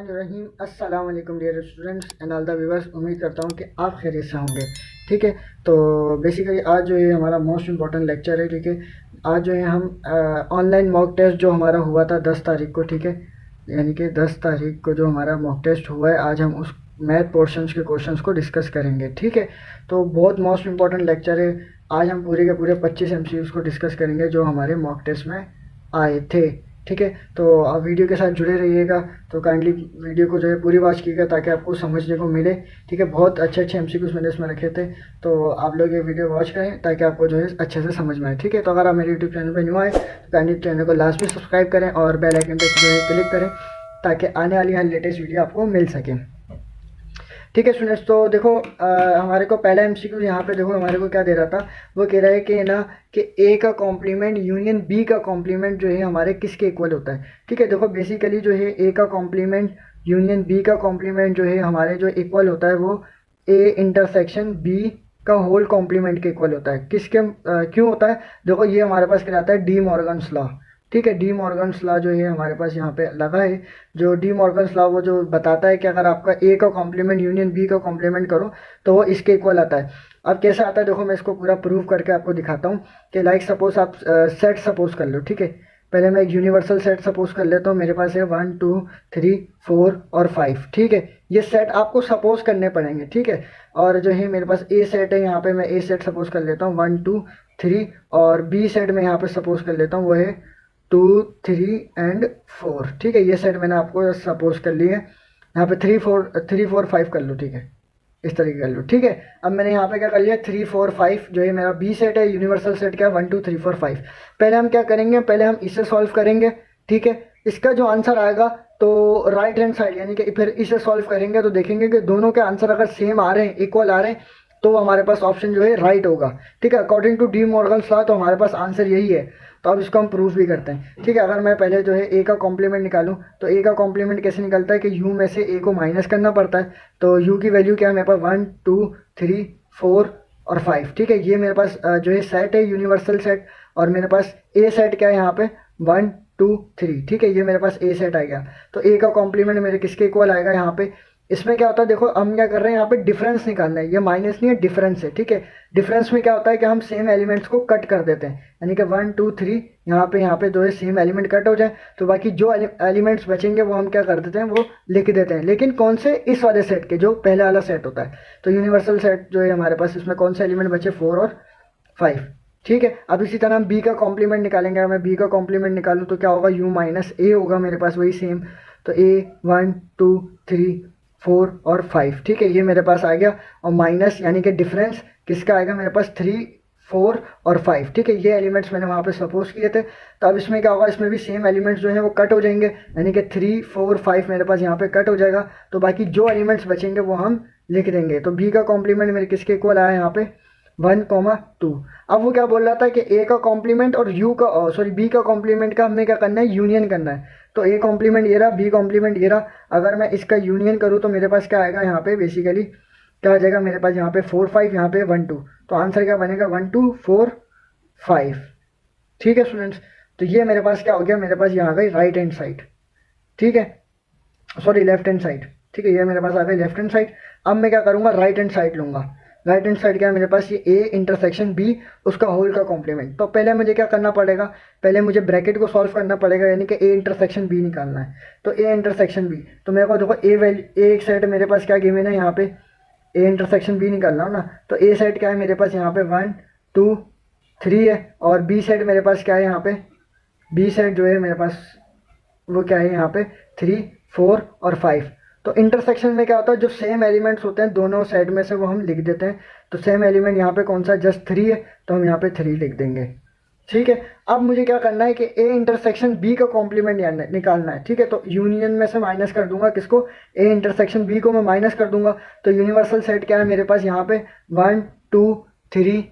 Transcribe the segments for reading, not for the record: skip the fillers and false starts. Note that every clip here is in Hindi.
रहीम अस्सलाम वालेकुम dear students and all the viewers. उम्मीद करता हूँ कि आप खैरियत से होंगे। ठीक है, तो बेसिकली आज जो है हमारा मोस्ट इम्पॉर्टेंट लेक्चर है। ठीक है, आज जो है हम ऑनलाइन मॉक टेस्ट जो हमारा हुआ था 10 तारीख को, ठीक है, यानी कि 10 तारीख को जो हमारा मॉक टेस्ट हुआ है, आज हम उस मैथ पोर्शंस के क्वेश्चंस को डिस्कस करेंगे। ठीक है, तो बहुत मोस्ट इम्पॉर्टेंट लेक्चर है। आज हम पूरे के पूरे 25 MCQs को डिस्कस करेंगे जो हमारे मॉक टेस्ट में आए थे। ठीक है, तो आप वीडियो के साथ जुड़े रहिएगा। तो काइंडली वीडियो को जो है पूरी वॉच कीजिएगा ताकि आपको समझने को मिले। ठीक है, बहुत अच्छे अच्छे MCQs मैंने इसमें रखे थे, तो आप लोग ये वीडियो वॉच करें ताकि आपको जो है अच्छे से समझ में आए। ठीक है, तो अगर आप मेरे यूट्यूब चैनल पर न्यू आए तो काइंडली चैनल को लास्ट में सब्सक्राइब करें और बेल आइकन पर जो है क्लिक करें ताकि आने वाली हर लेटेस्ट वीडियो आपको मिल सके। ठीक है स्टूडेंट्स, तो देखो हमारे को पहला MCQ यहाँ पे देखो हमारे को क्या दे रहा था। वो कह रहा है कि ना कि A का कॉम्प्लीमेंट यूनियन B का कॉम्प्लीमेंट जो है हमारे किसके इक्वल होता है। ठीक है, देखो बेसिकली जो है A का कॉम्प्लीमेंट यूनियन B का कॉम्प्लीमेंट जो है हमारे जो इक्वल होता है वो A इंटरसेक्शन B का होल कॉम्प्लीमेंट के इक्वल होता है। किसके क्यों होता है, देखो ये हमारे पास क्या आता है, डी मॉर्गन्स लॉ। ठीक है, डी मॉर्गन्स लॉ जो है हमारे पास यहाँ पे लगा है। जो डी मॉर्गन्स लॉ वो जो बताता है कि अगर आपका ए का कॉम्प्लीमेंट यूनियन बी का कॉम्प्लीमेंट करो तो वो इसके इक्वल आता है। अब कैसे आता है देखो, मैं इसको पूरा प्रूव करके आपको दिखाता हूँ कि लाइक सपोज आप सेट सपोज कर लो। ठीक है, पहले मैं एक यूनिवर्सल सेट सपोज कर लेता हूँ। मेरे पास है 1 2 3 4 और 5। ठीक है, ये सेट आपको सपोज करने पड़ेंगे। ठीक है, और जो है मेरे पास ए सेट है, यहाँ पे मैं ए सेट सपोज कर लेता हूँ 1 2 3, और बी सेट में यहाँ पे सपोज कर लेता हूँ वो है 2 3 एंड 4। ठीक है, ये सेट मैंने आपको सपोज कर ली है। यहाँ पे 3 4 5 कर लो। ठीक है, इस तरीके कर लो। ठीक है, अब मैंने यहाँ पे क्या कर लिया 3 4 5 जो है मेरा बी सेट है। यूनिवर्सल सेट क्या है 1 2 3 4 5। पहले हम क्या करेंगे, पहले हम इसे सॉल्व करेंगे। ठीक है, इसका जो आंसर आएगा तो राइट हैंड साइड यानी कि फिर इसे सॉल्व करेंगे तो देखेंगे कि दोनों के आंसर अगर सेम आ रहे हैं, इक्वल आ रहे हैं, तो हमारे पास ऑप्शन जो है राइट होगा। ठीक है, according to De Morgan's law तो हमारे पास आंसर यही है। तो अब इसको हम प्रूफ भी करते हैं। ठीक है, अगर मैं पहले जो है ए का कॉम्प्लीमेंट निकालूं तो ए का कॉम्प्लीमेंट कैसे निकलता है कि यू में से ए को माइनस करना पड़ता है। तो यू की वैल्यू क्या है मेरे पास 1 2 3 4 और 5। ठीक है, ये मेरे पास जो है सेट है यूनिवर्सल सेट, और मेरे पास ए सेट क्या है यहाँ पे 1 2 3। ठीक है, ये मेरे पास ए सेट आ गया। तो ए का कॉम्प्लीमेंट मेरे किसके इक्वल आएगा यहाँ पे। इसमें क्या होता है देखो, हम क्या कर रहे हैं यहाँ पे डिफरेंस निकालना है। ये माइनस नहीं है, डिफरेंस है। ठीक है, डिफरेंस में क्या होता है कि हम सेम एलिमेंट्स को कट कर देते हैं, यानी कि 1 2 3 यहाँ पे जो है सेम एलिमेंट कट हो जाए तो बाकी जो एलिमेंट्स बचेंगे वो हम क्या कर देते हैं, वो लिख देते हैं। लेकिन कौन से, इस वाले सेट के, जो पहले वाला सेट होता है। तो यूनिवर्सल सेट जो है हमारे पास, इसमें कौन से एलिमेंट बचे 4 और 5। ठीक है, अब इसी तरह हम बी का कॉम्प्लीमेंट निकालेंगे। अगर मैं बी का कॉम्प्लीमेंट निकालूँ तो क्या होगा, यू माइनस ए होगा मेरे पास वही सेम। तो ए 1 2 3 4 और 5। ठीक है, ये मेरे पास आ गया, और माइनस यानी कि डिफरेंस किसका आएगा मेरे पास 3 4 और 5। ठीक है, ये एलिमेंट्स मैंने वहाँ पे सपोज किए थे। तो अब इसमें क्या होगा, इसमें भी सेम एलिमेंट्स जो हैं वो कट हो जाएंगे, यानी कि 3 4 5 मेरे पास यहाँ पे कट हो जाएगा। तो बाकी जो एलिमेंट्स बचेंगे वो हम लिख देंगे। तो बी का कॉम्प्लीमेंट मेरे किसके इक्वल आया यहाँ पे 1 2। अब वो क्या बोल रहा था कि ए का कॉम्प्लीमेंट और बी का कॉम्प्लीमेंट का हमें क्या करना है, यूनियन करना है। तो ए कॉम्प्लीमेंट ये रहा, बी कॉम्प्लीमेंट ये रहा। अगर मैं इसका यूनियन करूँ तो मेरे पास क्या आएगा यहाँ पे, बेसिकली क्या आ जाएगा मेरे पास यहाँ पे 4 5, यहाँ पे 1 2। तो आंसर क्या बनेगा 1 2 4 5। ठीक है स्टूडेंट्स, तो ये मेरे पास क्या हो गया, मेरे पास यहाँ आ गई राइट हैंड साइड। ठीक है, सॉरी लेफ्ट हैंड साइड। ठीक है, ये मेरे पास आ गई लेफ्ट हैंड साइड। अब मैं क्या करूँगा, राइट हैंड साइड लूँगा। राइट हैंड साइड क्या है मेरे पास, ये ए इंटरसेक्शन बी उसका होल का कॉम्प्लीमेंट। तो पहले मुझे क्या करना पड़ेगा, पहले मुझे ब्रैकेट को सॉल्व करना पड़ेगा, यानी कि ए इंटरसेक्शन बी निकालना है। तो ए इंटरसेक्शन बी, तो मेरे को देखो ए एक साइड मेरे पास क्या गिवन है यहाँ पे, ए इंटरसेक्शन बी निकालना हो ना। तो ए साइड क्या है मेरे पास यहाँ पे 1 2 3 है, और बी साइड मेरे पास क्या है यहाँ पे, बी साइड जो है मेरे पास वो क्या है यहाँ पे 3 4 और 5। तो इंटरसेक्शन में क्या होता है, जो सेम एलिमेंट्स होते हैं दोनों साइड में से वो हम लिख देते हैं। तो सेम एलिमेंट यहाँ पे कौन सा, जस्ट 3 है, तो हम यहाँ पे 3 लिख देंगे। ठीक है, अब मुझे क्या करना है कि ए इंटरसेक्शन बी का कॉम्प्लीमेंट निकालना है। ठीक है, तो यूनियन में से माइनस कर दूंगा किसको, ए इंटरसेक्शन बी को मैं माइनस कर दूंगा। तो यूनिवर्सल सेट क्या है मेरे पास यहाँ पे 1 2 3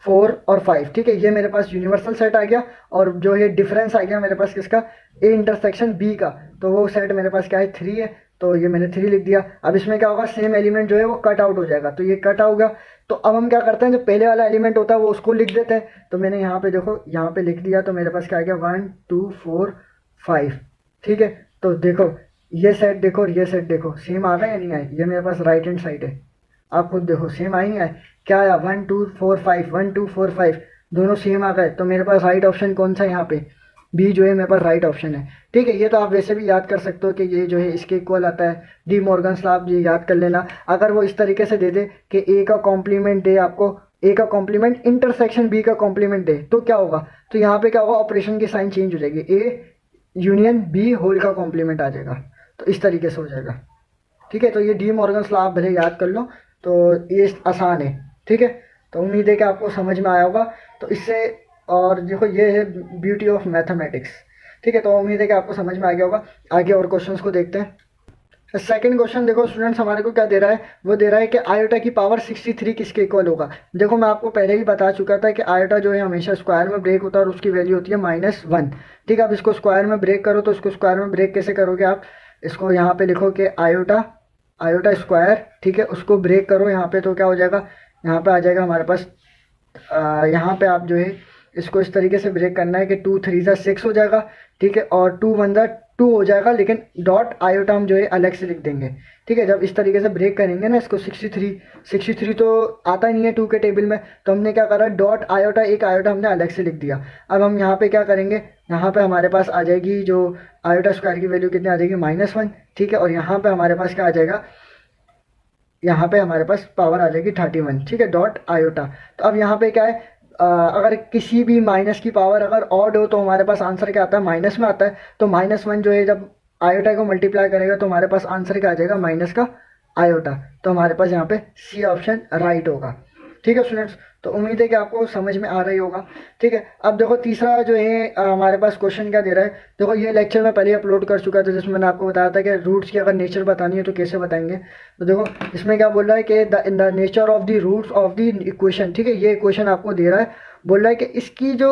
4 और 5। ठीक है, ये मेरे पास यूनिवर्सल सेट आ गया, और जो ये डिफरेंस आ गया मेरे पास किसका, ए इंटरसेक्शन बी का। तो वो सेट मेरे पास क्या है 3 है, तो ये मैंने 3 लिख दिया। अब इसमें क्या होगा, सेम एलिमेंट जो है वो कट आउट हो जाएगा। तो ये कट होगा तो अब हम क्या करते हैं, जो पहले वाला एलिमेंट होता है वो उसको लिख देते हैं। तो मैंने यहाँ पे देखो, यहाँ पे लिख दिया, तो मेरे पास क्या आ गया 1 2 4 5। ठीक है, तो देखो ये सेट देखो और ये सेट देखो, सेम आ गया या नहीं आया? ये मेरे पास राइट हैंड साइड है, आप खुद देखो सेम आई नहीं आए? क्या आया 1 2 4 5, 1 2 4 5 दोनों सेम आ गए। तो मेरे पास राइट ऑप्शन कौन सा है यहाँ पे? बी जो है मेरे पास राइट ऑप्शन है। ठीक है, ये तो आप वैसे भी याद कर सकते हो कि ये जो है इसके इक्वल आता है डी मॉर्गन्स लॉ, आप ये याद कर लेना। अगर वो इस तरीके से दे दे कि ए का कॉम्प्लीमेंट दे आपको, ए का कॉम्प्लीमेंट इंटरसेक्शन बी का कॉम्प्लीमेंट दे, तो क्या होगा? तो यहाँ पे क्या होगा, ऑपरेशन की साइन चेंज हो जाएगी, ए यूनियन बी होल का कॉम्प्लीमेंट आ जाएगा। तो इस तरीके से हो जाएगा। ठीक है, तो ये डी मॉर्गन्स लॉ आप भले याद कर लो, तो ये आसान है। ठीक है, तो उम्मीद है कि आपको समझ में आया होगा। तो इससे, और देखो ये है ब्यूटी ऑफ मैथमेटिक्स। ठीक है, तो उम्मीद है कि आपको समझ में आ गया होगा। आगे और क्वेश्चंस को देखते हैं। सेकंड क्वेश्चन देखो स्टूडेंट्स, हमारे को क्या दे रहा है? वो दे रहा है कि आयोटा की पावर 63 किसके इक्वल होगा। देखो मैं आपको पहले ही बता चुका था कि आयोटा जो है हमेशा स्क्वायर में ब्रेक होता है और उसकी वैल्यू होती है -1। ठीक है, अब इसको स्क्वायर में ब्रेक करो, तो इसको स्क्वायर में ब्रेक कैसे करोगे आप? इसको यहाँ पे लिखो कि आयोटा स्क्वायर, ठीक है, उसको ब्रेक करो यहाँ पे, तो क्या हो जाएगा, यहाँ पे आ जाएगा हमारे पास, यहाँ पे आप जो है इसको इस तरीके से ब्रेक करना है कि 2 3 जा 6 हो जाएगा। ठीक है, और 2 1 जा 2 हो जाएगा, लेकिन डॉट आयोटा हम जो है अलग से लिख देंगे। ठीक है, जब इस तरीके से ब्रेक करेंगे ना इसको, 63 तो आता ही नहीं है 2 के टेबल में, तो हमने क्या करा, डॉट आयोटा, एक आयोटा हमने अलग से लिख दिया। अब हम यहाँ पे क्या करेंगे, यहाँ पे हमारे पास आ जाएगी जो आयोटा स्क्वायर की वैल्यू कितनी आ जाएगी, -1। ठीक है, और यहाँ पे हमारे पास क्या आ जाएगा, यहाँ पे हमारे पास पावर आ जाएगी 31। ठीक है, डॉट आयोटा। तो अब यहाँ पे क्या है, अगर किसी भी माइनस की पावर अगर ऑड हो तो हमारे पास आंसर क्या आता है, माइनस में आता है। तो -1 जो है जब आयोटा को मल्टीप्लाई करेगा तो हमारे पास आंसर क्या आ जाएगा, माइनस का आयोटा। तो हमारे पास यहाँ पे सी ऑप्शन राइट होगा। ठीक है स्टूडेंट्स, तो उम्मीद है कि आपको समझ में आ रही होगा। ठीक है, अब देखो तीसरा जो है हमारे पास क्वेश्चन क्या दे रहा है। देखो ये लेक्चर मैं पहले अपलोड कर चुका था, जिसमें मैंने आपको बताया था कि रूट्स की अगर नेचर बतानी है तो कैसे बताएंगे। तो देखो इसमें क्या बोल रहा है कि the nature of the roots of the equation. ठीक है, ये इक्वेशन आपको दे रहा है, बोल रहा है कि इसकी जो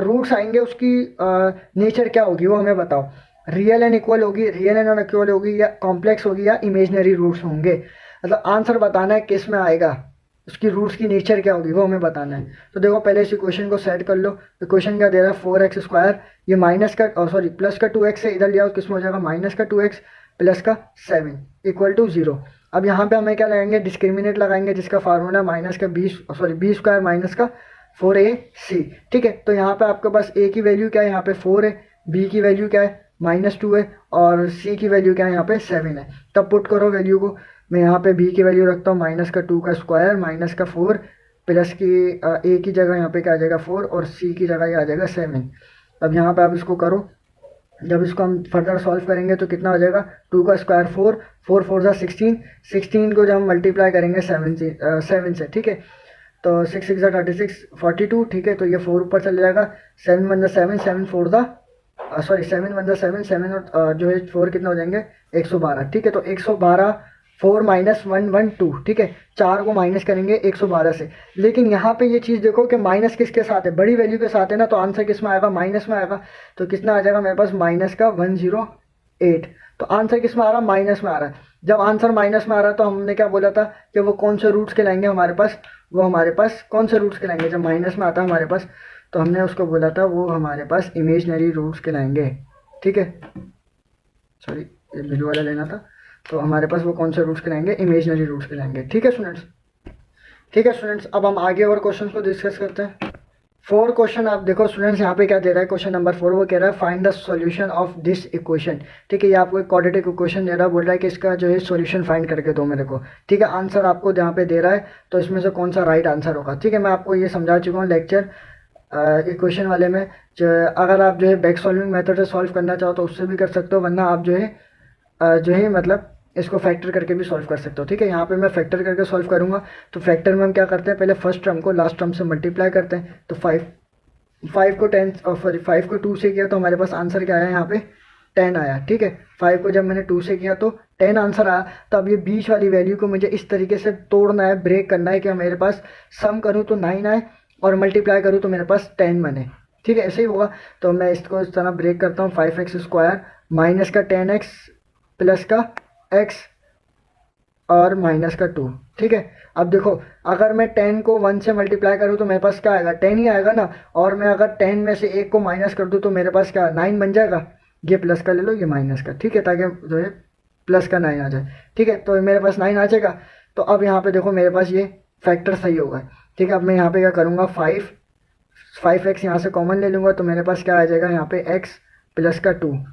रूट्स आएंगे उसकी नेचर क्या होगी वो हमें बताओ। रियल एंड इक्वल होगी, रियल एंड अनइक्वल होगी, या कॉम्प्लेक्स होगी, या इमेजनरी रूट्स होंगे। मतलब आंसर बताना है किस में आएगा, उसकी रूट्स की नेचर क्या होगी वो हमें बताना है। तो देखो पहले इस इक्वेशन को सेट कर लो। इक्वेशन क्या दे रहा है, 4x स्क्वायर, ये माइनस का सॉरी प्लस का 2x है, इधर लिया किस में हो जाएगा, माइनस का 2x प्लस का 7 इक्वल टू 0। अब यहाँ पे हमें क्या लगाएंगे, डिस्क्रिमिनेंट लगाएंगे, जिसका फार्मूला बी स्क्वायर माइनस का 4ac। ठीक है, तो यहाँ पे आपके पास a की वैल्यू क्या है, यहाँ पे 4 है, b की वैल्यू क्या है, -2 है, और c की वैल्यू क्या है, यहाँ पे 7 है। तब पुट करो वैल्यू को, मैं यहाँ पे b की वैल्यू रखता हूँ -2 का स्क्वायर माइनस का 4 प्लस की a की जगह यहाँ पे क्या आ जाएगा 4, और c की जगह ये आ जाएगा 7। अब यहाँ पे आप इसको करो, जब इसको हम फर्दर सॉल्व करेंगे तो कितना हो जाएगा, 2 का स्क्वायर 4, 4 4 जा 16 को जब हम मल्टीप्लाई करेंगे 7 से। ठीक है, तो 6 6 जा 36 42। ठीक है, तो ये 4 ऊपर चले जाएगा, 7 1 जा 7, 7 4 जा 7 और जो है 4 कितना हो जाएंगे 112। ठीक है, तो 112 4 -1 1 2। ठीक है, 4 को माइनस करेंगे 112 से। लेकिन यहाँ पे ये चीज़ देखो कि माइनस किसके साथ है, बड़ी वैल्यू के साथ है ना, तो आंसर किस में आएगा, माइनस में आएगा। तो कितना आ जाएगा मेरे पास, माइनस का 108। तो आंसर किस में आ रहा है, माइनस में आ रहा है। जब आंसर माइनस में आ रहा है तो हमने क्या बोला था कि वो कौन से रूट्स के लाएंगे हमारे पास, वो हमारे पास कौन से रूट्स के लाएंगे, जब माइनस में आता है हमारे पास, तो हमने उसको बोला था वो हमारे पास इमेजनरी रूट्स के लाएंगे। ठीक है, सॉरी ये ब्लू वाला लेना था, तो हमारे पास वो कौन से रूट्स के लाएंगे, इमेजनरी रूट्स के लाएंगे। ठीक है स्टूडेंट्स, ठीक है स्टूडेंट्स, अब हम आगे और क्वेश्चन को डिस्कस करते हैं। 4 क्वेश्चन आप देखो स्टूडेंट्स, यहाँ पे क्या दे रहा है, क्वेश्चन नंबर 4 वो कह रहा है find the solution of this equation. ठीक है, ये आपको एक क्वाड्रेटिक इक्वेशन दे रहा है, बोल रहा है कि इसका जो है सॉल्यूशन फाइंड करके दो मेरे को। ठीक है, आंसर आपको यहाँ पे दे रहा है, तो इसमें से कौन सा राइट आंसर होगा। ठीक है, मैं आपको ये समझा चुका हूँ लेक्चर इक्वेशन वाले में। अगर आप जो है बैक सॉल्विंग मेथड से सॉल्व करना चाहो तो उससे भी कर सकते हो, वरना आप जो है मतलब इसको फैक्टर करके भी सॉल्व कर सकते हो। ठीक है, यहाँ पे मैं फैक्टर करके सॉल्व करूँगा। तो फैक्टर में हम क्या करते हैं, पहले फर्स्ट टर्म को लास्ट टर्म से मल्टीप्लाई करते हैं। तो 5 को 2 से किया तो हमारे पास आंसर क्या आया, यहाँ पे 10 आया। ठीक है, 5 को जब मैंने 2 से किया तो 10 आंसर आया। तो अब ये बीच वाली वैल्यू को मुझे इस तरीके से तोड़ना है, ब्रेक करना है कि मेरे पास सम करूँ तो 9 आए और मल्टीप्लाई करूँ तो मेरे पास 10 बने। ठीक है, ऐसे ही होगा। तो मैं इसको इस तरह ब्रेक करता हूँ, 5x स्क्वायर माइनस का 10x प्लस का x और -2। ठीक है, अब देखो अगर मैं 10 को 1 से मल्टीप्लाई करूँ तो मेरे पास क्या आएगा, 10 ही आएगा ना। और मैं अगर 10 में से 1 को माइनस कर दूँ तो मेरे पास क्या 9 बन जाएगा। ये प्लस का ले लो, ये माइनस का, ठीक है, ताकि जो है प्लस का 9 आ जाए। ठीक है, तो मेरे पास 9 आ जाएगा। तो अब यहाँ पे देखो मेरे पास ये फैक्टर सही होगा। ठीक है, अब मैं यहाँ पे क्या करूँगा, 5x यहाँ से कॉमन ले लूँगा तो मेरे पास क्या आ जाएगा, यहाँ पे x प्लस का 2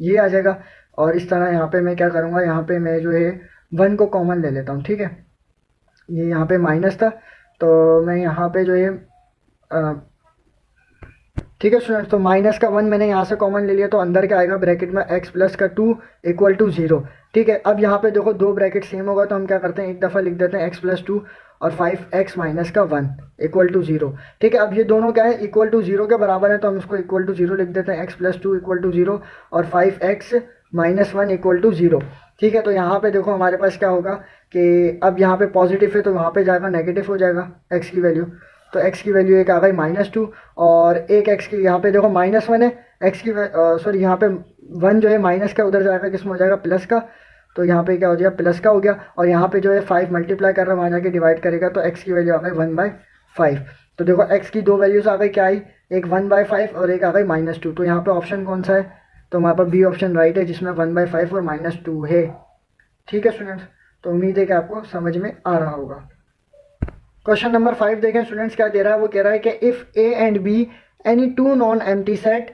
ये आ जाएगा। और इस तरह यहाँ पे मैं क्या करूँगा, यहाँ पे मैं जो है 1 को कॉमन ले लेता हूँ। ठीक है, ये यहाँ पे माइनस था तो मैं यहाँ पे जो है ठीक है स्टूडेंट्स, तो -1 मैंने यहाँ से कॉमन ले लिया तो अंदर क्या आएगा, ब्रैकेट में x प्लस का 2 इक्वल टू 0। ठीक है, अब यहाँ पे देखो दो ब्रैकेट सेम होगा तो हम क्या करते हैं, एक दफ़ा लिख देते हैं x प्लस 2 और 5x माइनस का 1 इक्वल टू 0। ठीक है, अब ये दोनों क्या है, इक्वल टू 0 के बराबर है तो हम इसको इक्वल टू 0 लिख देते हैं, x प्लस 2 इक्वल टू 0 और 5x माइनस 1 इक्वल टू 0। ठीक है, तो यहाँ पे देखो हमारे पास क्या होगा कि अब यहाँ पे पॉजिटिव है तो वहाँ पे जाएगा नेगेटिव हो जाएगा x की वैल्यू। तो x की वैल्यू एक आ गई -2 और एक x की यहाँ पे देखो -1 है, x की सॉरी यहाँ पे 1 जो है माइनस का उधर जाएगा, किसमें हो जाएगा, प्लस का। तो यहाँ पे क्या हो जाएगा, प्लस का हो गया। और यहाँ पे जो है 5 मल्टीप्लाई कर रहा है, वहाँ जाके डिवाइड करेगा तो x की वैल्यू आ गई 1/5। तो देखो x की दो वैल्यूज आ गई, क्या आई, एक 1/5 और एक आ गई -2। तो यहाँ पे ऑप्शन कौन सा है, तो हमारे पास बी ऑप्शन राइट है जिसमें 1/5 और -2 है। ठीक है स्टूडेंट्स, तो उम्मीद है कि आपको समझ में आ रहा होगा। क्वेश्चन नंबर 5 देखें स्टूडेंट्स क्या दे रहा है, वो कह रहा है कि if A and B any two non empty set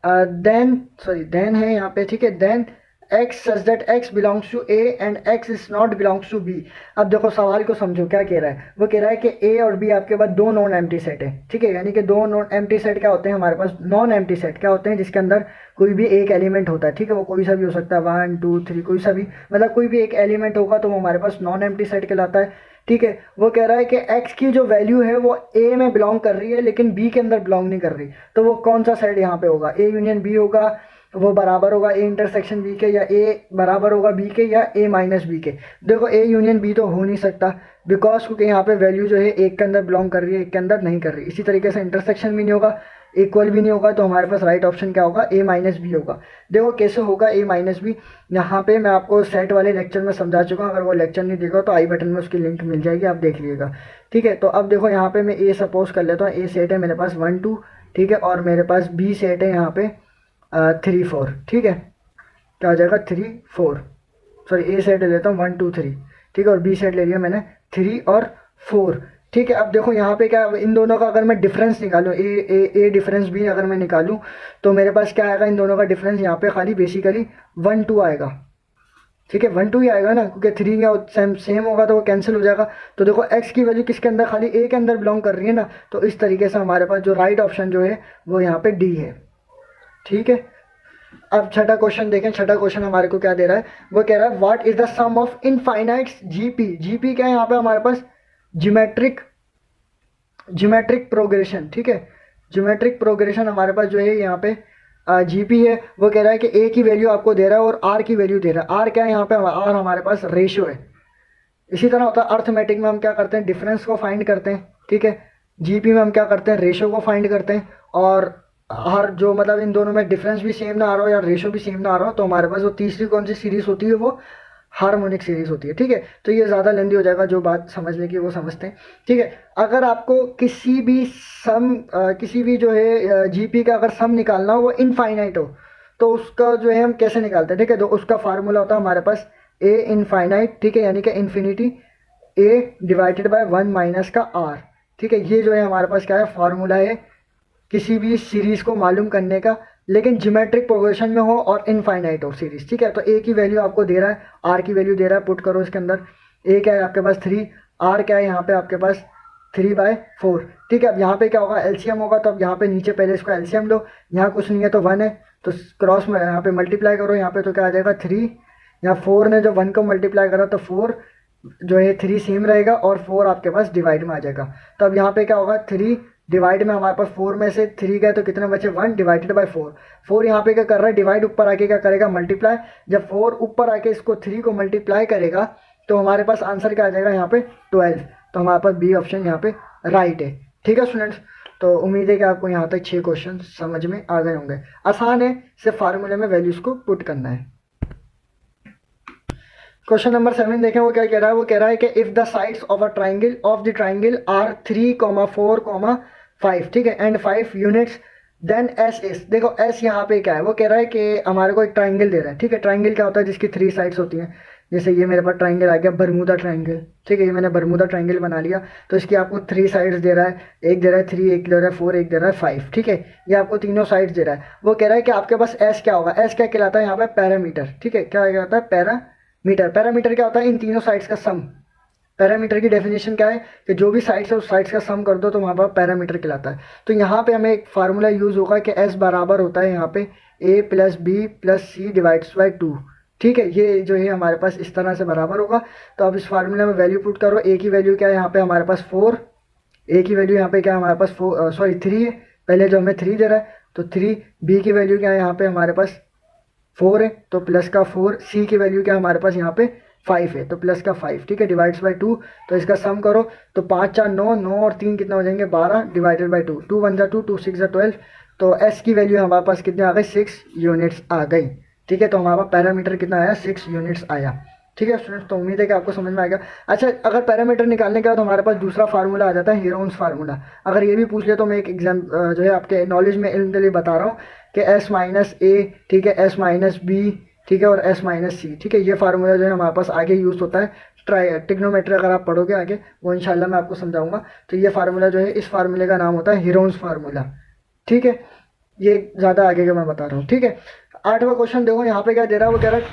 then है यहाँ पे, ठीक है, then x such that x belongs to a and x is not belongs to b। अब देखो सवाल को समझो, क्या कह रहा है, वो कह रहा है कि a और b आपके पास दो नॉन एम्प्टी सेट है। ठीक है, यानी कि दो नॉन एम्प्टी सेट क्या होते हैं हमारे पास, नॉन एम्प्टी सेट क्या होते हैं जिसके अंदर कोई भी एक एलिमेंट होता है। ठीक है, वो कोई सा भी हो सकता है, 1 2 3 कोई सा भी, मतलब कोई भी एक एलिमेंट होगा तो वो हमारे पास नॉन एम्प्टी सेट कहलाता है। ठीक है, वो कह रहा है कि x की जो वैल्यू है वो a में बिलोंग कर रही है लेकिन b के अंदर बिलोंग नहीं कर रही। तो वो कौन सा सेट यहाँ पे होगा, a यूनियन b होगा, वो बराबर होगा a इंटरसेक्शन b के, या a बराबर होगा b के, या a माइनस b के। देखो a यूनियन b तो हो नहीं सकता बिकॉज क्योंकि यहाँ पे वैल्यू जो है एक के अंदर बिलोंग कर रही है, एक के अंदर नहीं कर रही। इसी तरीके से इंटरसेक्शन भी नहीं होगा, इक्वल भी नहीं होगा, तो हमारे पास राइट ऑप्शन क्या होगा, a माइनस बी होगा। देखो कैसे होगा a माइनस बी, यहाँ पे मैं आपको सेट वाले लेक्चर में समझा चुका हूँ, अगर वो लेक्चर नहीं देखा तो आई बटन में उसकी लिंक मिल जाएगी, आप देख लीजिएगा। ठीक है, तो अब देखो यहाँ पे मैं a सपोज कर लेता हूँ, a सेट है मेरे पास 1 2, ठीक है, और मेरे पास b सेट है यहाँ पे 3 4। ठीक है, क्या हो जाएगा 3 4, सॉरी a सेट ले लेता हूँ 1 2 3, ठीक है, और b सेट ले लिया मैंने 3 और 4। ठीक है, अब देखो यहाँ पे क्या, इन दोनों का अगर मैं डिफरेंस निकालूँ, ए डिफरेंस भी अगर मैं निकालूँ तो मेरे पास क्या आएगा, इन दोनों का डिफरेंस यहाँ पे खाली बेसिकली 1 2 आएगा। ठीक है, 1 2 ही आएगा ना, क्योंकि 3 का सेम होगा तो वो कैंसिल हो जाएगा। तो देखो x की वैल्यू किसके अंदर, खाली a के अंदर बिलोंग कर रही है ना, तो इस तरीके से हमारे पास जो राइट ऑप्शन जो है वो यहाँ पे डी है। ठीक है, अब छठा क्वेश्चन देखें, छठा क्वेश्चन हमारे को क्या दे रहा है, वो कह रहा है what is the sum of infinites GP. GP क्या है यहाँ पे हमारे पास, ज्योमेट्रिक प्रोग्रेशन। ठीक है, ज्योमेट्रिक प्रोग्रेशन हमारे पास जो है यहाँ पे जीपी है। वो कह रहा है कि ए की वैल्यू आपको दे रहा है और आर की वैल्यू दे रहा है। आर क्या है यहाँ पे, आर हमारे पास रेशियो है। इसी तरह होता है अर्थमेटिक में, हम क्या करते हैं, डिफरेंस को फाइंड करते हैं। ठीक है, जीपी में हम क्या करते हैं, रेशियो को फाइंड करते हैं। और हर जो मतलब इन दोनों में डिफरेंस भी सेम ना आ रहा हो या रेशियो भी सेम ना आ रहा हो तो हमारे पास वो तीसरी कौन सी सीरीज होती है, वो हार्मोनिक सीरीज होती है। ठीक है, तो ये ज़्यादा लेंदी हो जाएगा, जो बात समझने की वो समझते हैं। ठीक है, अगर आपको किसी भी जो है जीपी का अगर सम निकालना हो वो इनफाइनाइट हो तो उसका जो है हम कैसे निकालते हैं। ठीक है, तो उसका फार्मूला होता है हमारे पास ए इनफाइनाइट, ठीक है, यानी कि infinity A divided by 1 minus का आर। ठीक है, ये जो है हमारे पास क्या है, फार्मूला है किसी भी सीरीज़ को मालूम करने का, लेकिन ज्योमेट्रिक प्रोग्रेशन में हो और इनफाइनाइट हो सीरीज। ठीक है, तो ए की वैल्यू आपको दे रहा है, आर की वैल्यू दे रहा है, पुट करो इसके अंदर। ए क्या है आपके पास 3, आर क्या है यहाँ पे आपके पास 3/4। ठीक है, अब यहाँ पे क्या होगा, एलसीएम होगा, तो अब यहाँ पे नीचे पहले इसको एलसीएम लो, यहाँ कुछ नहीं है तो 1 है तो क्रॉस में यहाँ पे मल्टीप्लाई करो, यहाँ पे तो क्या आ जाएगा 3, यहाँ 4 ने जो 1 को मल्टीप्लाई करा तो 4 जो है 3 सेम रहेगा और 4 आपके पास डिवाइड में आ जाएगा। तो अब यहाँ पे क्या होगा, 3 डिवाइड में हमारे पास 4 में से 3 गए तो कितने बचे, 1 डिवाइडेड बाय 4। 4 यहाँ पे क्या कर रहा है, डिवाइड, ऊपर आके क्या करेगा, मल्टीप्लाई। जब 4 ऊपर आके इसको 3 को मल्टीप्लाई करेगा तो हमारे पास आंसर क्या आ जाएगा यहाँ पे 12। तो हमारे पास बी ऑप्शन यहाँ पे राइट है। ठीक है स्टूडेंट्स, तो उम्मीद है कि आपको यहाँ तक 6 क्वेश्चन समझ में आ गए होंगे। आसान है, सिर्फ फार्मूले में वैल्यूज़ को पुट करना है। क्वेश्चन नंबर 7 देखें, वो क्या कह रहा है, वो कह रहा है कि if the sides of a triangle are 3,4,5, ठीक है, and 5 units, then S is, देखो एस यहाँ पे क्या है, वो कह रहा है कि हमारे को एक ट्राइंगल दे रहा है, ठीक है। ट्राइंगल क्या होता है, जिसकी 3 साइड्स होती हैं। जैसे ये मेरे पास ट्राइंगल आ गया बरमूदा ट्राइंगल, ठीक है, ये मैंने बरमूदा ट्राइंगल बना लिया। तो इसकी आपको 3 साइड्स दे रहा है, एक दे रहा है 3, एक दे रहा है 4, एक दे रहा है 5, ठीक है। ये आपको तीनों साइड्स दे रहा है। वो कह रहा है कि आपके पास एस क्या होगा, एस क्या कहलाता है यहाँ पे, पैरामीटर, ठीक है। क्या कहलाता है, पैरामीटर। पैरामीटर क्या होता है, इन तीनों साइड्स का सम। पैरामीटर की डेफिनेशन क्या है कि जो भी साइड्स है उस साइड्स का सम कर दो तो वहाँ पर पैरामीटर कहलाता है। तो यहाँ पे हमें एक फार्मूला यूज़ होगा कि एस बराबर होता है यहाँ पे a plus B plus C divides by 2, ठीक है। ये जो है हमारे पास इस तरह से बराबर होगा। तो अब इस फार्मूले में वैल्यू पुट करो। a की वैल्यू क्या है यहाँ पे हमारे पास 4, a की वैल्यू यहाँ पे क्या है हमारे पास 3 है, पहले जो हमें 3 दे रहा है तो 3। b की वैल्यू क्या है यहाँ पे हमारे पास 4 है तो प्लस का 4। c की वैल्यू क्या है हमारे पास यहाँ पे 5 है तो प्लस का 5, ठीक है, डिवाइड्स बाई 2। तो इसका सम करो तो 5 4 9, 9 और 3 कितना हो जाएंगे 12, डिवाइडेड बाई 2, 2 1 2, 2 6 12। तो s की वैल्यू हमारे पास कितने आ गए, 6 यूनिट्स आ गई, ठीक है। तो हमारा पैरामीटर कितना आया, 6 यूनिट्स आया, ठीक है स्टूडेंट्स। तो उम्मीद है कि आपको समझ में आएगा। अच्छा, अगर पैरामीटर निकालने के बाद हमारे पास दूसरा फार्मूला आ जाता है, हीरोन्स फार्मूला। अगर ये भी पूछ ले तो मैं एक एग्जाम जो है आपके नॉलेज में इल्म के लिए बता रहा हूँ कि s माइनस ए, ठीक है, s माइनस बी, ठीक है, और s माइनस सी, ठीक है। ये फार्मूला जो है हमारे पास आगे यूज़ होता है। ट्रिग्नोमेट्री अगर आप पढ़ोगे आगे वो इंशाल्लाह मैं आपको समझाऊंगा। तो ये फार्मूला जो है, इस फार्मूले का नाम होता है हीरोन्स फार्मूला, ठीक है। ये ज़्यादा आगे का मैं बता रहा हूँ, ठीक है। 8वां क्वेश्चन देखो यहाँ पे क्या दे रहा है, वो कह रहा है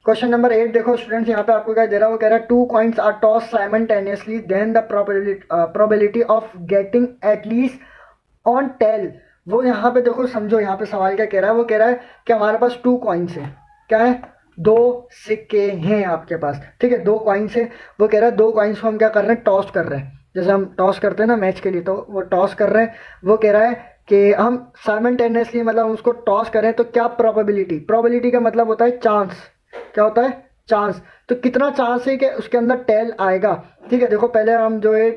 क्वेश्चन नंबर 8 देखो स्टूडेंट्स, यहाँ पे आपको क्या दे रहा है, वो कह रहा है 2 coins are toss simultaneously then the probability of getting at least one tail. वो यहाँ पे देखो, समझो यहाँ पे सवाल क्या कह रहा है, वो कह रहा है कि हमारे पास 2 कॉइन्स हैं, क्या है, 2 सिक्के हैं आपके पास, ठीक है, 2 कॉइन्स है। वो कह रहा है 2 कॉइन्स को हम क्या कर रहे हैं, टॉस कर रहे हैं, जैसे हम टॉस करते हैं ना मैच के लिए, तो वो टॉस कर रहे हैं। वो कह रहा है कि हम साइमल्टेनियसली मतलब उसको टॉस करें तो क्या प्रोबेबिलिटी का मतलब होता है चांस, क्या होता है, चांस। तो कितना चांस है कि उसके अंदर टेल आएगा, ठीक है। देखो पहले हम जो है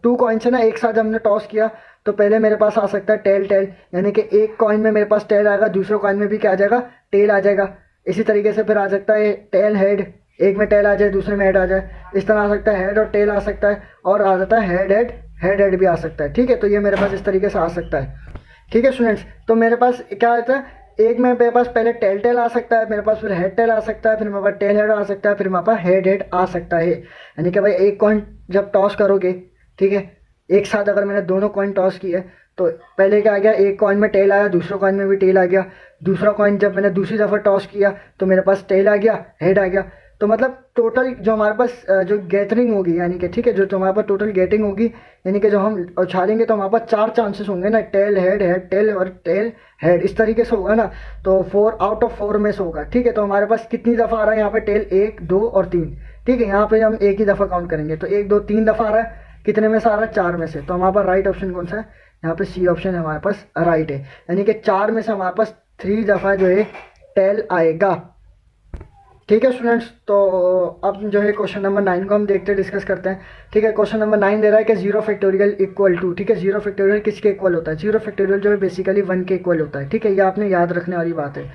2 कॉइन्स है ना, एक साथ हमने टॉस किया तो पहले मेरे पास आ सकता है टेल, यानी कि एक कॉइन में मेरे पास टेल आएगा, दूसरे कॉइन में भी क्या आ जाएगा, टेल आ जाएगा। इसी तरीके से फिर आ सकता है टेल हेड, एक में टेल आ जाए दूसरे में हेड आ जाए, इस तरह आ सकता है हेड और टेल आ सकता है, और आ जाता है हेड भी आ सकता है, ठीक है। तो ये मेरे पास इस तरीके से आ सकता है, ठीक है स्टूडेंट्स। तो मेरे पास क्या आता है, एक में मेरे पास पहले टेल आ सकता है, मेरे पास फिर हेड टेल आ सकता है, फिर मेरे पास टेल हेड आ सकता है, फिर मेरे पास हेड आ सकता है। यानी कि भाई एक कॉइन जब टॉस करोगे, ठीक है, एक साथ अगर मैंने दोनों कॉइन टॉस किए तो पहले क्या आ गया, एक कॉइन में टेल आया, दूसरे कॉइन में भी टेल आ गया। दूसरा कॉइन जब मैंने दूसरी दफ़ा टॉस किया तो मेरे पास टेल आ गया, हेड आ गया। तो मतलब टोटल जो हमारे पास जो गैदरिंग होगी, यानी कि ठीक है, जो हमारे पास टोटल गेटिंग होगी, यानी कि जो हम उछालेंगे तो हमारे पास 4 चांसेस होंगे ना, टेल हेड टेल और टेल हेड, इस तरीके से होगा ना। तो 4 आउट ऑफ 4 में से होगा, ठीक है। तो हमारे पास कितनी दफ़ा आ रहा है यहाँ पे टेल, 1 2 और 3, ठीक है। यहाँ पे हम एक ही दफ़ा काउंट करेंगे तो 1 2 3 दफ़ा आ रहा है, कितने में से आ रहा है, 4 में से। तो हमारे पास राइट ऑप्शन कौन सा है, यहाँ पे सी ऑप्शन हमारे पास राइट है, यानी कि 4 में से हमारे पास 3 दफ़ा जो है टेल आएगा, ठीक है स्टूडेंट्स। तो अब जो है क्वेश्चन नंबर 9 को हम देखते हैं, डिस्कस करते हैं, ठीक है। क्वेश्चन नंबर 9 दे रहा है कि 0 फैक्टोरियल इक्वल टू, ठीक है, 0 फैक्टोरियल किसके इक्वल होता है, 0 फैक्टोरियल जो है बेसिकली 1 के इक्वल होता है, ठीक है। ये आपने याद रखने वाली बात है।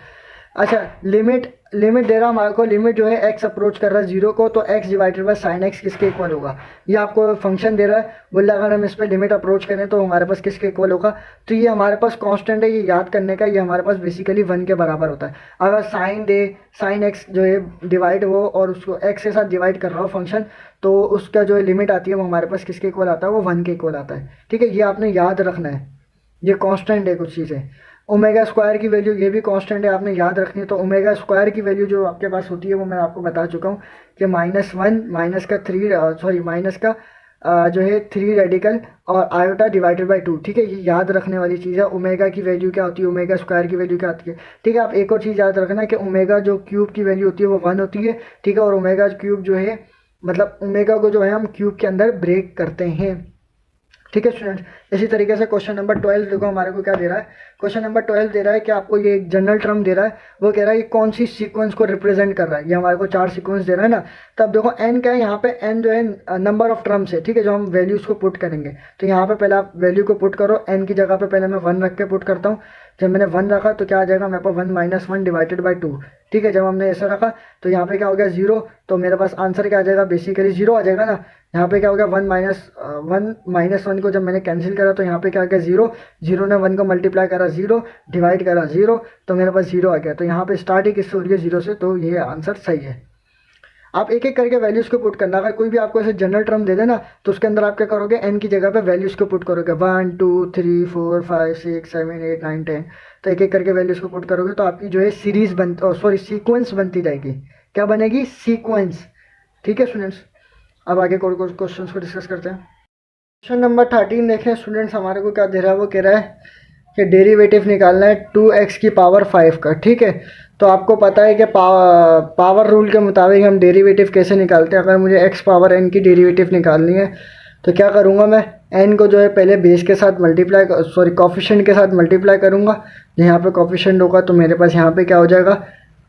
अच्छा, लिमिट दे रहा हमारे को, लिमिट जो है x अप्रोच कर रहा है 0 को, तो x divided by sine x किसके इक्वल होगा। ये आपको फंक्शन दे रहा है, बोला अगर हम इस पर लिमिट अप्रोच करें तो हमारे पास किसके इक्वल होगा। तो ये हमारे पास कांस्टेंट है, ये याद करने का, ये हमारे पास बेसिकली 1 के बराबर होता है। अगर साइन x जो है डिवाइड हो और उसको x के साथ डिवाइड कर रहा हो फंक्शन, तो उसका जो लिमिट आती है वो हमारे पास किसके इक्वल आता है, वो 1 के इक्वल आता है, ठीक है। ये आपने याद रखना है, ये कांस्टेंट है कुछ चीज़ें। ओमेगा स्क्वायर की वैल्यू ये भी कांस्टेंट है, आपने याद रखनी है। तो ओमेगा स्क्वायर की वैल्यू जो आपके पास होती है वो मैं आपको बता चुका हूँ कि -1 माइनस का जो है 3 रेडिकल और आयोटा डिवाइडेड बाय 2, ठीक है। ये याद रखने वाली चीज़ है। ओमेगा की वैल्यू क्या होती है, ओमेगा स्क्वायर की वैल्यू क्या आती है, ठीक है। आप एक और चीज़ याद रखना कि ओमेगा जो क्यूब की वैल्यू होती है वो 1 होती है, ठीक है। और ओमेगा क्यूब जो है मतलब ओमेगा को जो है हम क्यूब के अंदर ब्रेक करते हैं, ठीक है स्टूडेंट्स। इसी तरीके से क्वेश्चन नंबर 12 देखो हमारे को क्या दे रहा है। क्वेश्चन नंबर 12 दे रहा है कि आपको ये एक जनरल टर्म दे रहा है, वो कह रहा है कि कौन सी सीक्वेंस को रिप्रेजेंट कर रहा है। ये हमारे को 4 सीक्वेंस दे रहा है ना। तब देखो n क्या है, यहाँ पे n जो है नंबर ऑफ टर्म्स है, ठीक है, जो हम वैल्यूज़ को पुट करेंगे। तो यहाँ पे पहले आप वैल्यू को पुट करो, n की जगह पे पहले मैं 1 रख के पुट करता हूँ। जब मैंने 1 रखा तो क्या आ जाएगा मेरे पास 1 माइनस 1 डिवाइडेड बाई 2, ठीक है। जब हमने ऐसा रखा तो यहाँ पे क्या हो गया 0, तो मेरे पास आंसर क्या आ जाएगा, बेसिकली 0 आ जाएगा ना। यहाँ पे क्या हो गया 1 - 1 को जब मैंने कैंसिल करा तो यहाँ पे क्या आ गया 0, 0 ने 1 को मल्टीप्लाई करा 0, डिवाइड करा 0, तो मेरे पास 0 आ गया। तो यहाँ पे स्टार्टिंग किससे हो रही है 0 से, तो ये आंसर सही है। आप एक एक करके वैल्यूज़ को पुट करना। अगर कोई भी आपको ऐसे जनरल टर्म दे देना तो उसके अंदर आप क्या करोगे, n की जगह पे वैल्यूज़ को पुट करोगे 1 2 3 4 5 6 7 8 9 10। तो एक एक करके वैल्यूज़ को पुट करोगे तो आपकी जो है सीरीज सीक्वेंस बनती जाएगी। क्या बनेगी, सीक्वेंस। ठीक है स्टूडेंट्स, अब आगे क्वेश्चन को डिस्कस करते हैं। क्वेश्चन नंबर 13 देखें स्टूडेंट्स, हमारे को क्या दे रहा है, वो कह रहा है कि डेरिवेटिव निकालना है 2x की पावर 5 का। ठीक है, तो आपको पता है कि पावर रूल के मुताबिक हम डेरिवेटिव कैसे निकालते हैं। अगर मुझे x पावर n की डेरिवेटिव निकालनी है तो क्या करूँगा, मैं n को जो है पहले बेस के साथ कोफिशिएंट के साथ मल्टीप्लाई करूँगा। यहाँ पे कोफिशिएंट होगा तो मेरे पास यहाँ पे क्या हो जाएगा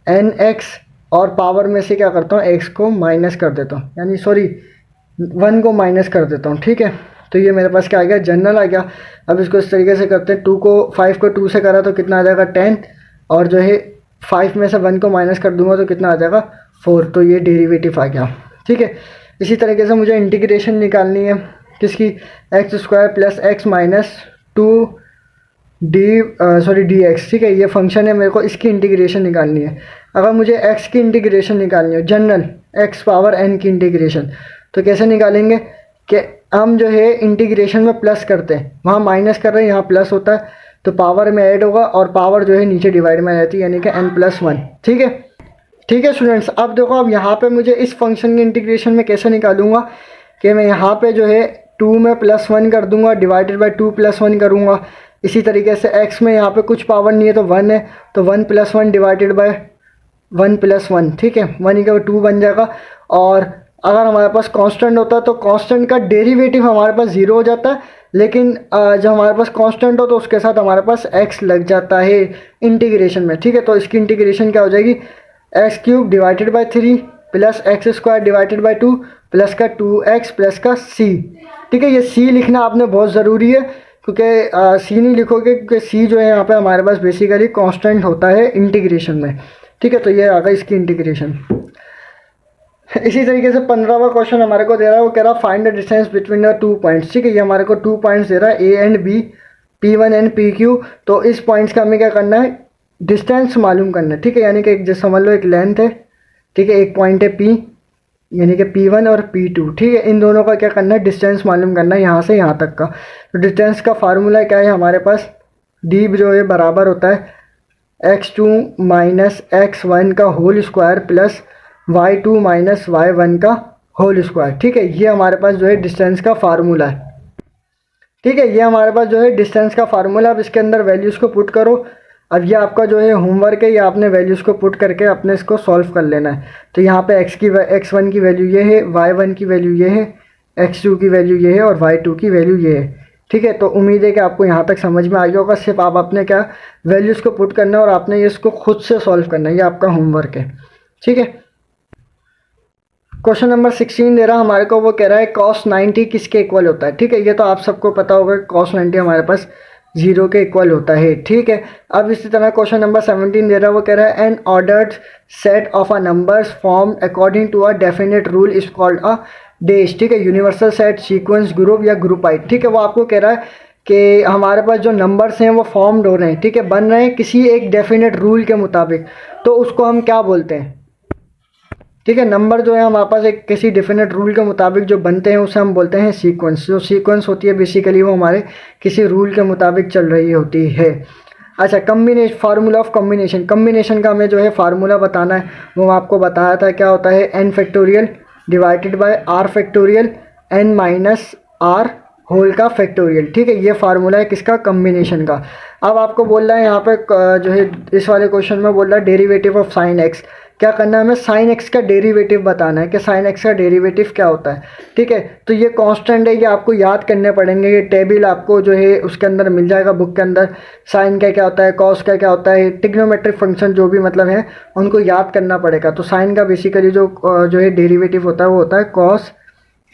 nx, और पावर में से क्या करता हूँ x को माइनस कर देता हूँ, यानी 1 को माइनस कर देता हूँ। ठीक है, तो ये मेरे पास क्या आ गया, जनरल आ गया। अब इसको इस तरीके से करते हैं, 5 को 2 से करा तो कितना आ जाएगा 10, और जो है 5 में से 1 को माइनस कर दूंगा तो कितना आ जाएगा 4, तो ये डेरिवेटिव आ गया। ठीक है, इसी तरीके से मुझे इंटीग्रेशन निकालनी है किसकी, x² प्लस x माइनस 2 ठीक है, ये फंक्शन है, मेरे को इसकी इंटीग्रेशन निकालनी है। अगर मुझे x की इंटीग्रेशन निकालनी है, जनरल x पावर n की इंटीग्रेशन, तो कैसे निकालेंगे कि हम जो है इंटीग्रेशन में प्लस करते हैं, वहाँ माइनस कर रहे हैं, यहाँ प्लस होता है, तो पावर में ऐड होगा और पावर जो है नीचे डिवाइड में आ जाती है, यानी कि n+1। ठीक है, ठीक है स्टूडेंट्स। अब देखो, अब यहाँ पे मुझे इस फंक्शन की इंटीग्रेशन में कैसे निकालूंगा कि मैं यहाँ पे जो है 2 में +1 कर दूंगा, डिवाइडेड बाई 2 + 1 करूँगा। इसी तरीके से x में यहाँ पे कुछ पावर नहीं है तो 1 है, तो 1 + 1 डिवाइडेड बाई 1 + 1, ठीक है, 1 = 2 बन जाएगा। और अगर हमारे पास कांस्टेंट होता है तो कांस्टेंट का डेरिवेटिव हमारे पास 0 हो जाता है, लेकिन जब हमारे पास कांस्टेंट हो तो उसके साथ हमारे पास x लग जाता है इंटीग्रेशन में। ठीक है, तो इसकी इंटीग्रेशन क्या हो जाएगी, x³ divided by 3 plus x² divided by 2 plus का 2x प्लस का c। ठीक है, ये c लिखना आपने बहुत ज़रूरी है, क्योंकि c नहीं लिखोगे क्योंकि c जो है यहाँ पे हमारे पास बेसिकली कांस्टेंट होता है इंटीग्रेशन में। ठीक है, तो ये आ गई इसकी इंटीग्रेशन। इसी तरीके से 15वां क्वेश्चन हमारे को दे रहा है, वो कह रहा है find the distance between the 2 points. ठीक है, ये हमारे को 2 पॉइंट्स दे रहा है A and B, P1 and PQ। तो इस पॉइंट्स का हमें क्या करना है, डिस्टेंस मालूम करना है। ठीक है, यानी कि जैसे समझ लो एक लेंथ है, ठीक है, एक पॉइंट है P, यानी कि P1 और P2। ठीक है, इन दोनों का क्या करना है, डिस्टेंस मालूम करना है यहाँ से यहाँ तक का। तो डिस्टेंस का फार्मूला क्या है हमारे पास, D जो है बराबर होता है x2 माइनस x1 का whole square plus y2 minus y1 का होल स्क्वायर। ठीक है, ये हमारे पास जो है डिस्टेंस का फार्मूला है। ठीक है, ये हमारे पास जो है डिस्टेंस का फार्मूला। अब इसके अंदर वैल्यूज़ को पुट करो। अब ये आपका जो है होमवर्क है, ये आपने वैल्यूज़ को पुट करके अपने इसको सॉल्व कर लेना है। तो यहाँ पे x1 की वैल्यू ये है, y1 की वैल्यू ये है, x2 की वैल्यू ये है और y2 की वैल्यू ये है। ठीक है, तो उम्मीद है कि आपको यहाँ तक समझ में आ गया होगा। सिर्फ आप अपने क्या वैल्यूज़ को पुट करना है और आपने ये इसको खुद से सॉल्व करना है, ये आपका होमवर्क है। ठीक है, क्वेश्चन नंबर 16 दे रहा हमारे को, वो कह रहा है cos 90 किसके इक्वल होता है। ठीक है, ये तो आप सबको पता होगा, cos 90 हमारे पास 0 के इक्वल होता है। ठीक है, अब इसी तरह क्वेश्चन नंबर 17 दे रहा है, वो कह रहा है an ordered set of a numbers form according to a definite rule is called a dash. ठीक है, यूनिवर्सल सेट, सीक्वेंस, ग्रुप या ग्रुपाइड। ठीक है, वो आपको कह रहा है कि हमारे पास जो नंबर्स हैं वो फॉर्म्ड हो रहे हैं, ठीक है, बन रहे हैं किसी एक डेफिनेट रूल के मुताबिक, तो उसको हम क्या बोलते हैं। ठीक है, नंबर जो है हमारे पास एक किसी डेफिनेट रूल के मुताबिक जो बनते हैं उसे हम बोलते हैं सीक्वेंस। जो सीक्वेंस होती है बेसिकली वो हमारे किसी रूल के मुताबिक चल रही होती है। अच्छा, combination, formula of combination. Combination का हमें जो है फार्मूला बताना है, वो आपको बताया था, क्या होता है, n factorial divided by r factorial n minus r whole का फैक्टोरियल। ठीक है, ये फार्मूला है किसका, कम्बिनेशन का। अब आपको बोल रहा है यहाँ पे जो है इस वाले क्वेश्चन में बोल रहा है डेरिवेटिव ऑफ साइन x, क्या करना है, हमें साइन एक्स का डेरिवेटिव बताना है कि साइन एक्स का डेरिवेटिव क्या होता है। ठीक है, तो ये कांस्टेंट है, ये आपको याद करने पड़ेंगे। ये टेबल आपको जो है उसके अंदर मिल जाएगा बुक के अंदर। साइन का क्या होता है, कॉस का क्या होता है, ट्रिग्नोमेट्रिक फंक्शन जो भी मतलब है उनको याद करना पड़ेगा। तो साइन का बेसिकली जो है डेरिवेटिव होता है वो होता है कॉस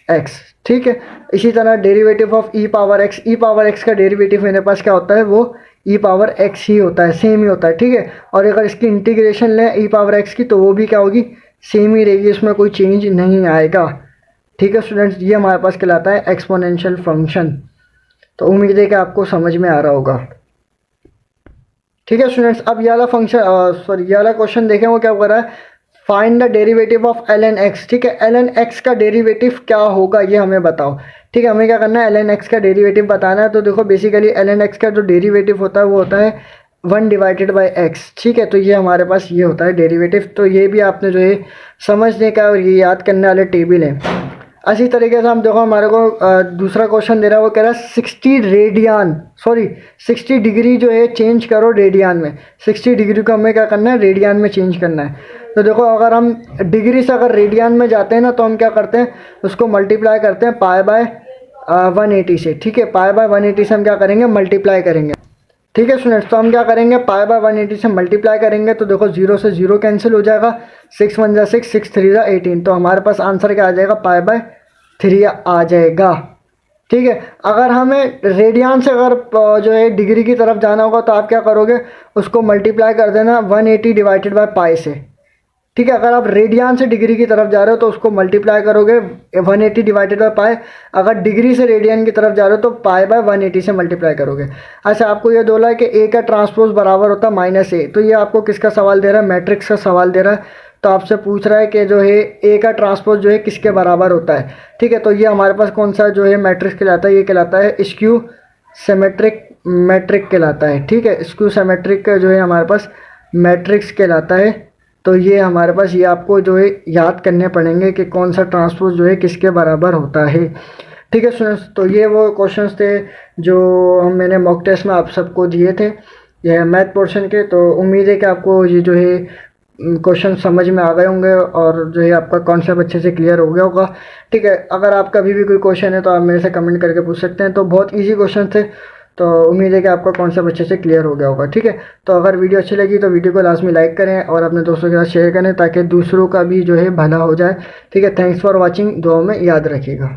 एक्स। ठीक है, इसी तरह derivative of E power x, E power x का डेरिवेटिव मेरे पास क्या होता है, वो ई पावर एक्स ही होता है, सेम ही होता है। ठीक है, और अगर इसकी इंटीग्रेशन लें ई पावर एक्स की तो वो भी क्या होगी, सेम ही रहेगी, इसमें कोई चेंज नहीं आएगा। ठीक है स्टूडेंट्स, ये हमारे पास कहलाता है एक्सपोनेंशियल फंक्शन। तो उम्मीद है कि आपको समझ में आ रहा होगा। ठीक है स्टूडेंट्स, अब ये वाला फंक्शन ये वाला क्वेश्चन देखें, वो क्या कर रहा है, find the derivative of ln x। ठीक है, ln x का डेरिवेटिव क्या होगा ये हमें बताओ। ठीक है, हमें क्या करना है, ln x का डेरिवेटिव बताना है। तो देखो बेसिकली ln x का जो डेरिवेटिव होता है वो होता है 1 डिवाइडेड बाई x। ठीक है, तो ये हमारे पास ये होता है डेरिवेटिव। तो ये भी आपने जो है समझने का और ये याद करने वाले टेबल है। इसी तरीके से हम देखो हमारे को दूसरा क्वेश्चन दे रहा है, वो कह रहा है 60 डिग्री जो है चेंज करो रेडियन में। 60 डिग्री को हमें क्या करना है, रेडियन में चेंज करना है। तो देखो अगर हम डिग्री से अगर रेडियन में जाते हैं ना, तो हम क्या करते हैं, उसको मल्टीप्लाई करते हैं पाई बाय 180 से। ठीक है, पाई बाय 180 से हम क्या करेंगे, मल्टीप्लाई करेंगे। ठीक है स्टूडेंट्स, तो हम क्या करेंगे, पाई बाय 180 से मल्टीप्लाई करेंगे। तो देखो 0 से 0 कैंसिल हो जाएगा, 6 1 जा 6, 6 3 जा 18। तो हमारे पास आंसर क्या आ जाएगा, पाई बाय 3 आ जाएगा। ठीक है, अगर हमें रेडियन से अगर जो है डिग्री की तरफ जाना होगा तो आप क्या करोगे, उसको मल्टीप्लाई कर देना 180 डिवाइडेड बाय पाई से। ठीक है, अगर आप रेडियन से डिग्री की तरफ जा रहे हो तो उसको मल्टीप्लाई करोगे 180 डिवाइडेड बाय पाई। अगर डिग्री से रेडियन की तरफ जा रहे हो तो पाई बाय 180 से मल्टीप्लाई करोगे। अच्छा, आपको ये बोला है कि ए का ट्रांसपोज बराबर होता है -a। तो ये आपको किसका सवाल दे रहा है, मैट्रिक्स का सवाल दे रहा है। तो आपसे पूछ रहा है कि जो है ए का ट्रांसपोज जो है किसके बराबर होता है। ठीक है, तो ये हमारे पास कौन सा जो है मैट्रिक्स कहलाता है, ये कहलाता है स्क्यू सिमेट्रिक मैट्रिक कहलाता है। ठीक है, स्क्यू सिमेट्रिक का जो है हमारे पास मैट्रिक्स कहलाता है। तो ये हमारे पास ये आपको जो है याद करने पड़ेंगे कि कौन सा ट्रांसपोज जो है किसके बराबर होता है। ठीक है स्टूडेंट्स, तो ये वो क्वेश्चंस थे जो मैंने मॉक टेस्ट में आप सबको दिए थे, ये मैथ पोर्शन के। तो उम्मीद है कि आपको ये जो है क्वेश्चन समझ में आ गए होंगे और जो है आपका कॉन्सेप्ट अच्छे से क्लियर हो गया होगा। ठीक है, अगर आपका अभी भी कोई क्वेश्चन है तो आप मेरे से कमेंट करके पूछ सकते हैं। तो बहुत इजी क्वेश्चन थे, तो उम्मीद है कि आपका कॉन्सेप्ट अच्छे से क्लियर हो गया होगा। ठीक है, तो अगर वीडियो अच्छी लगी तो वीडियो को लाजमी लाइक करें और अपने दोस्तों के साथ शेयर करें ताकि दूसरों का भी जो है भला हो जाए। ठीक है, थैंक्स फॉर वॉचिंग, दुआ में याद रखिएगा।